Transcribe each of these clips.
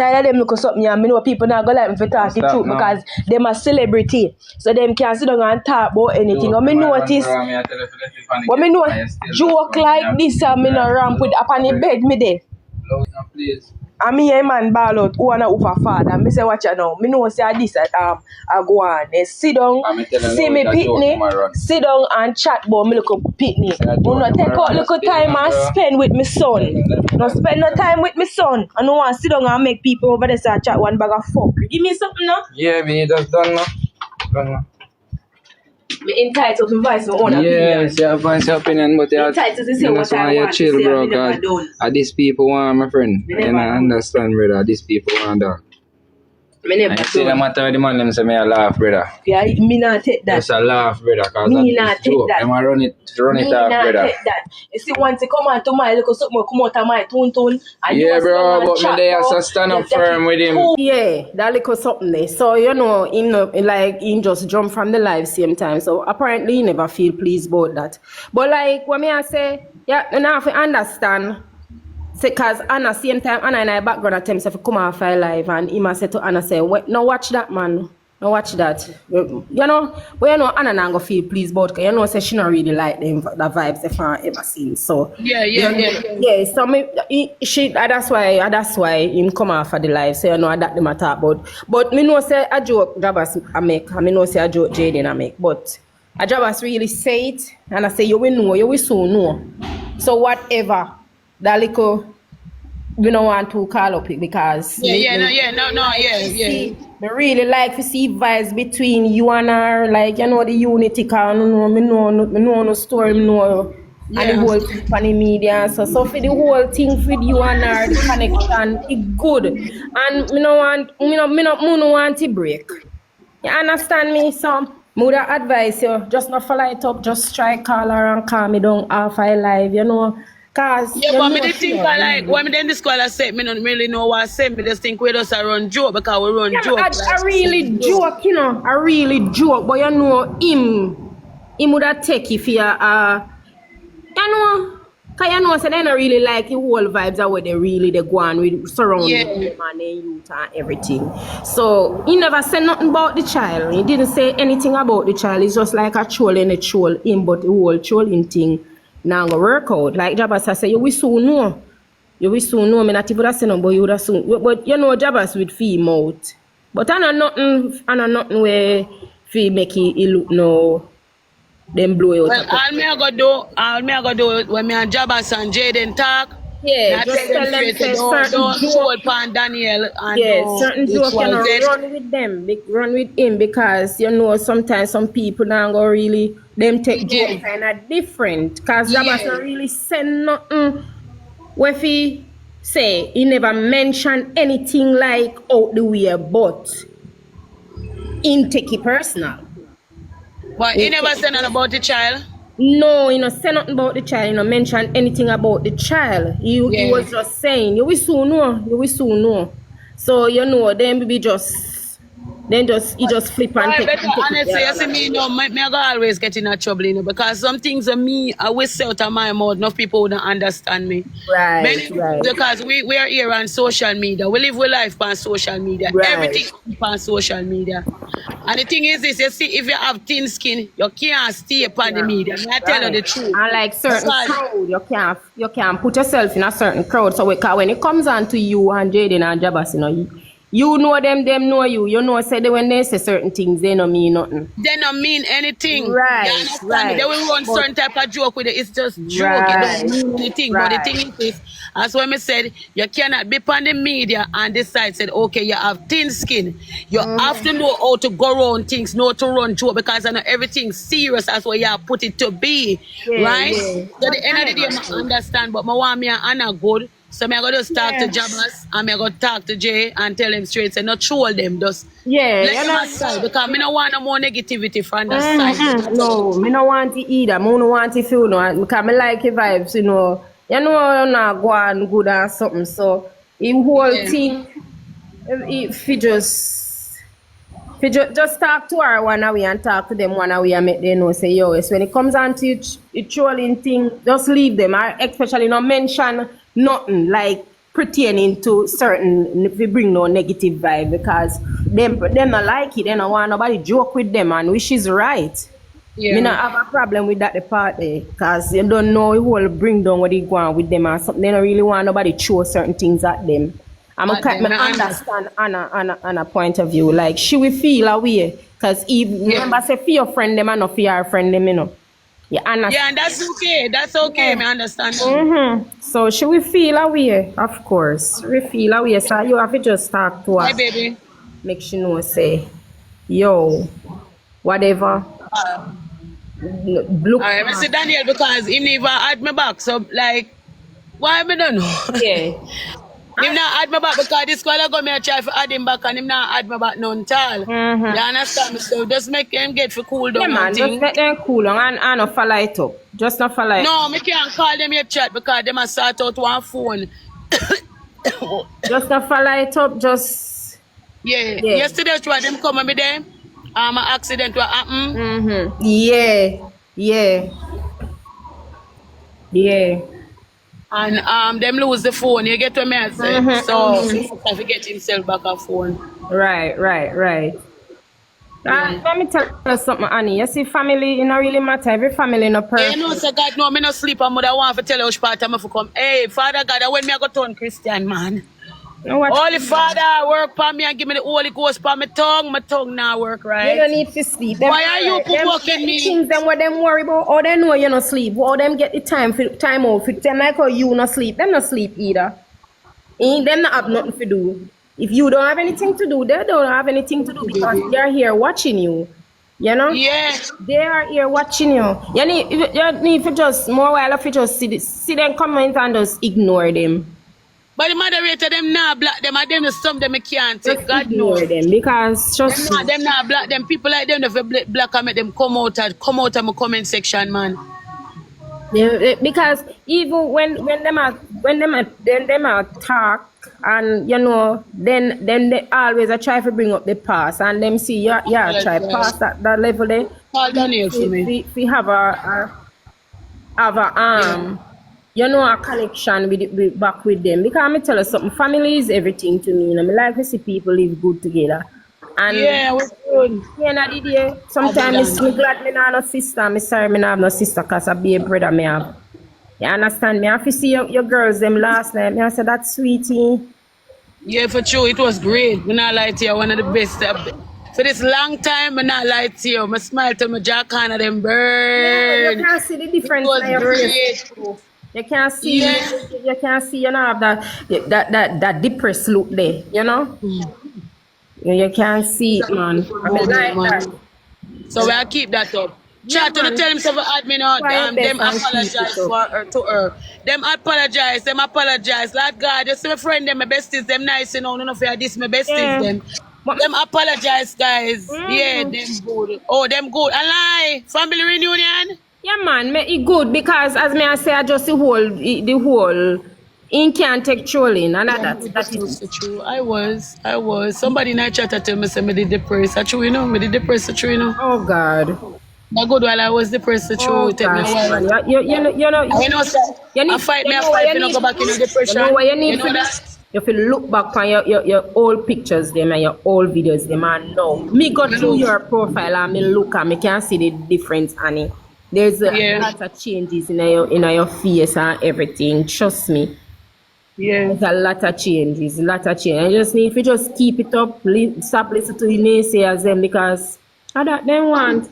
tired of them look something and me know people not gonna like me for talk the truth because them a celebrity. So them can't sit down and talk about anything. When me notice joke like this and me no ramp with up on the bed me there. And me a man ball out who wanna for father. Me say watch you now. Me know say this I go on. Sit down, see me pitney, sit down and chat about me little pitney. You know take out little time and spend with my son. No spend no time with my son. I no want sit down and make people over there say chat one bag of fuck. Give me something now. Yeah, me just done now. Done now. Me entitled to voice my own opinion. Yes, you have voice your opinion, but you entitled to say what I want chill, to say, bro, because these people want, my friend. You know, understand, brother, these people want that. I see the matter with the man, them say me a laugh, brother. Yeah, me not take that. Just a laugh, brother, because me not take joke. that. Them a run it off, brother. Take that. You see, once you come on to my look something come out of my tune. Yeah, bro, but me there so stand up firm with him. Yeah, that little something there. So, you know, he just jump from the live same time. So, apparently, he never feel pleased about that. But, like, when I say, yeah, you have to understand. Because Anna, same time, Anna and I background attempts if come off our live, and he said to Anna, say, no, watch that, man. No, watch that. You know, but you know, Anna not going to feel pleased about because you know, say she not really like them, the vibes if I ever seen. So, yeah. So, that's why him come off of the live, so you know, that them talk about. But me know, say, a joke Jabass I make, and me know, say, a joke Jaden I make, but a Jabass really say it, and I say, you will know, you will soon know. So, whatever. That little, we don't want to call up it because yeah. Me really like to see vibes between you and her, like you know the unity. Cause me know no story, and the whole thing on the media. So for the whole thing with you and her, the connection is good, and me no want to break. You understand me? So me would advise you just not follow it up, just try call her and calm me down half I live, you know. Cause but me the think like when me then the scholar said me don't really know what I say. Me just think we just run joke because we run joke. I really joke, you know. I really joke, but you know him would have take if you you know, cause you know, so they don't really like the whole vibes are where they go on with surrounding them and their youth and everything. So he never said nothing about the child. He didn't say anything about the child. It's just like a troll and a troll him, but the whole trolling thing now go work out. Like Jabass say, you will soon know. You will soon know. Me not even say no, but you would soon. But you know Jabass with fee out. But I know nothing where fee make it look no. Them blow out. Well, all me I go do when me and Jabass and Jaden talk. Yeah, just tell them say don't show upon Daniel and certain jokes cannot run with them, run with him because you know sometimes some people now go really them take jokes kind of different because Jabass not really say nothing. Where he say he never mentioned anything like out the way, but in take it personal. But he never said nothing about the child. No, you know, say nothing about the child, you know, mention anything about the child. He was just saying, you will soon know. So, you know, he just flip and take it. Honestly, you see me, you know, me go always get in trouble, you know, because some things of me, I will say out of my mouth, enough people wouldn't understand me. Right. Because we are here on social media. We live our life on social media. Right. Everything on social media. And the thing is this, you see, if you have thin skin, you can't stay upon the media. I tell you the truth. And like certain crowd, you can't put yourself in a certain crowd. So when it comes on to you and Jaden and Jabass, you know, you know them know you. You know, say when they say certain things, they don't mean nothing. They don't mean anything. Right. You understand me? They will run certain type of joke with it. It's just joke. It don't mean anything. But the thing is, as when I said, you cannot be on the media and decide, said, okay, you have thin skin. You have to know how to go around things, know to run joke, because I know everything's serious as what you have put it to be. Right? Yeah. So at the end of the day, I understand, but I want me and Anna good. So I'm going to talk to Jabass and I'm going to talk to Jay and tell them straight, say, not troll them, just let them aside, because I don't want no more negativity from that side. No, I don't want it either. I don't want it feel no, because I like your vibes, you know. You know, I'm not going good or something. So, the whole thing, if you just talk to her one away and talk to them one away and make them know, say, yo, when it comes on to the trolling thing, just leave them. I especially not mention nothing like pertaining to certain, if we bring no negative vibe, because them not like it, they don't want nobody joke with them, and which is right. Yeah. Me not have a problem with that the part there, because you don't know who will bring down what they go on with them or something. They don't really want nobody throw certain things at them. I understand Anna point of view. Like she will feel away, because remember say for your friend them and not for your friend them, you know. Yeah, and that's okay. That's okay. Me understand. So she will feel away, of course. We feel away. So you have to just talk to her. Hi, baby. Make she know say, yo, whatever. Look. Alright, I see Daniel because he never had my back. So like, why I don't know? Yeah. Him not add my back because this call go me a try for add him back and him not add my back none tall. You understand me? So just make them get for cool down. Yeah, man, just make them cool down and not follow it up. Just not follow it. No, me can't call them your chat because them a sort out one phone. Just not follow it up, just yeah. Yesterday when them come with them, an accident what happened. Yeah. And them lose the phone, you get what me I say? So he have to get himself back a phone. Right. Let me tell you something, Annie. You see, family, you know, really matter. Every family in a person. You know, so God, no, me no sleep and mother want to tell you which part I'm to come. Hey, Father God, when me I go turn Christian, man. Holy Father, work for me and give me the Holy Ghost for my tongue now work, right? You don't need to sleep. Why are you provoking me? Things them what them worry about, or they know you not sleep, or them get the time off. Them like how you not sleep, them not sleep either. Them not have nothing to do. If you don't have anything to do, they don't have anything to do because they're here watching you. You know? Yeah. They are here watching you. You need to just more while if you just see them comment and just ignore them. But the moderator, them not black them, and them just some them can't take. God ignore them because trust me. Them not black them. People like them if black and make them come out of my comment section, man. Yeah, because even when them are talk and you know then they always try to bring up the past and them see try past that level there. Call Daniel for me. We have a you know, a connection with back with them. Because I'm tell you something, family is everything to me. And I like to see people live good together. And yeah, we're good. Yeah, sometimes I'm glad me not no sister. I'm sorry me not have no sister because I be a brother me have. You understand me? I have to see your girls them last night. I said that's sweetie. Yeah, for sure. It was great. I'm not lie to you. One of the best. For this long time, I'm not lie to you. I smile to my jack and them burn. Yeah, you can see the difference. It was great. You can't see, you can't see, you know, that depressed look there, you know? You can't see it, man. I mean, like that. So we'll keep that up. Chat to tell himself admin out, them apologize to her. Them apologize. Like God, just my friend, them my besties, them nice, you know, none of you this my besties, them. Them apologize, guys. Yeah, them good. Oh, them good. And lie, family reunion. Yeah, man, it good because as me I say, I just the whole in can't take trolling and that is true. I was. Somebody in our chat told me say me did depressed. That's true, you know. Me did depressed, true, you know. Oh God. That good while I was depressed, true. Oh, gosh, man. You know. I fight me. I fight. You know, go back in depression. You know what you need? You know that? You have to look back on your old pictures them and your old videos them and now. Me go through your profile and me look and me can see the difference, Annie. There's a lot of changes in your face and everything. Trust me. Yeah. There's a lot of changes. I just need to just keep it up. Stop listening to the naysayers them because I don't them want.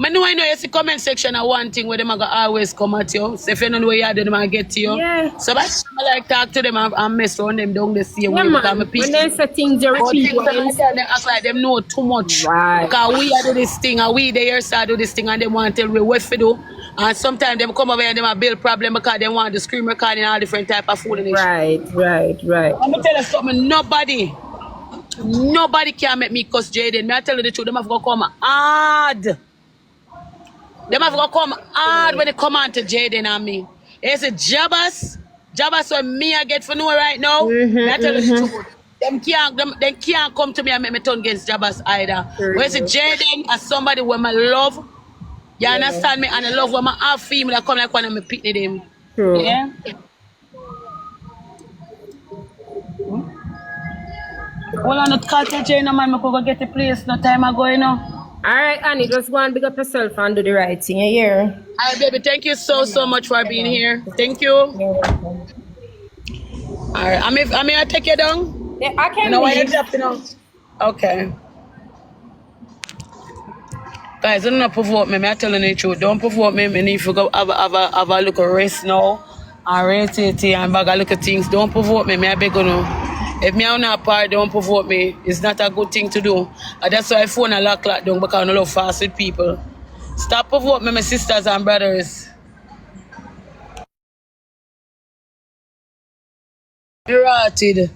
I know you see comment section are one thing where them are always come at you. So if you don't know where you are, then they get to you. Yeah. So that's why I like talk to them and mess around them down the same way. Man. When they say things you repeat, they act like them know too much. Right. Because we are do this thing and we the years do this thing and they want to tell me what to do. And sometimes them come over and them a build problem because they want the screen recording all different type of foolishness. Right. Let me tell you something, nobody can make me cuss Jaden. I tell you the truth, them have to come hard. Them have to come hard when they come on to Jaden and me. It's a Jabass what me I get for know right now. I tell you the truth. Them can't come to me and make me turn against Jabass either. Whereas Jaden as somebody where my love, you understand me, and I love when my half female that come like one of me pick them. True. Yeah. Well, I'm not call to Jane, man. I could go get the place no time ago, you know. Alright, Annie, just go and big up yourself and do the right thing, you hear? Alright, baby, thank you so much for being here. Thank you. You're welcome. Alright, I may I take you down? Yeah, I can You know why you're leave. dropping out? Okay. Guys, don't not provoke me. I'm telling you the truth. Don't provoke me. I need to go have a look at rest now. And rate it and bag a look at things. Don't provoke me. I beg you know. If me on a part, don't provoke me. It's not a good thing to do. And that's why I phone a lock down because I don't love fast with people. Stop provoking me, my sisters and brothers. You're rotted.